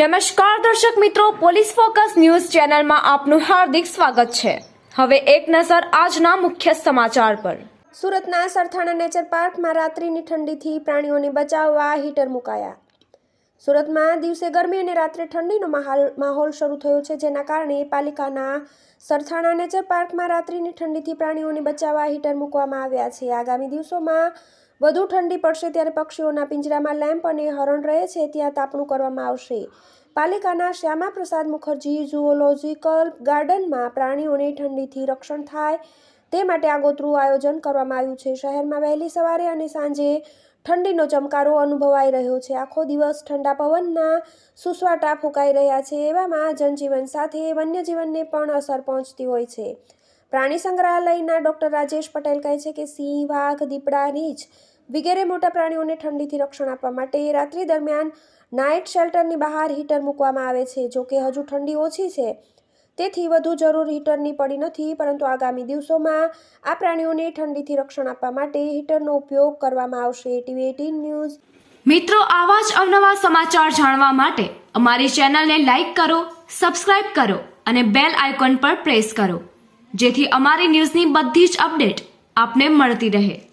નમસ્કાર દર્શક મિત્રો, પોલીસ ફોકસ ન્યૂઝ ચેનલમાં આપનું હાર્દિક સ્વાગત છે। હવે એક નજર આજના મુખ્ય સમાચાર પર। સુરતના સરથાણા નેચર પાર્કમાં રાત્રિની ઠંડીથી પ્રાણીઓને બચાવવા હીટર મુકાયા। સુરતમાં દિવસે ગરમી અને રાત્રે ઠંડીનો માહોલ શરૂ થયો છે, જેના કારણે પાલિકાના સરથાણા નેચર પાર્કમાં રાત્રિની ઠંડીથી પ્રાણીઓને બચાવવા હીટર મૂકવામાં આવ્યા છે। આગામી દિવસોમાં વધુ ઠંડી પડશે ત્યારે પક્ષીઓના પિંજરામાં લેમ્પ અને હરણ રહે છે ત્યાં તાપણું કરવામાં આવશે। પાલિકાના શ્યામા પ્રસાદ મુખર્જી ઝૂઓલોજિકલ ગાર્ડનમાં પ્રાણીઓને ઠંડીથી રક્ષણ થાય તે માટે આગોતરું આયોજન કરવામાં આવ્યું છે। શહેરમાં વહેલી સવારે અને સાંજે ઠંડીનો ચમકારો અનુભવાઈ રહ્યો છે। આખો દિવસ ઠંડા પવનના સુસવાટા ફૂંકાઈ રહ્યા છે। એવામાં જનજીવન સાથે વન્યજીવનને પણ અસર પહોંચતી હોય છે। પ્રાણી સંગ્રહાલયના ડોક્ટર રાજેશ પટેલ કહે છે કે સિંહ, વાઘ, દીપડા, રીંછ વગેરે મોટા પ્રાણીઓને ઠંડીથી રક્ષણ આપવા માટે રાત્રિ દરમિયાન નાઇટ શેલ્ટરની બહાર હીટર મૂકવામાં આવે છે। જો કે હજુ ઠંડી ઓછી છે તેથી વધુ જરૂર હીટરની પડી નથી, પરંતુ આગામી દિવસોમાં આ પ્રાણીઓને ઠંડીથી રક્ષણ આપવા માટે હીટરનો ઉપયોગ કરવામાં આવશે। ટીવી 18 ન્યૂઝ મિત્રો, આવા જ અવનવા સમાચાર જાણવા માટે અમારી ચેનલને લાઈક કરો, સબસ્ક્રાઇબ કરો અને બેલ આઇકોન પર પ્રેસ કરો, જેથી અમારી ન્યૂઝની બધી જ અપડેટ આપને મળતી રહે।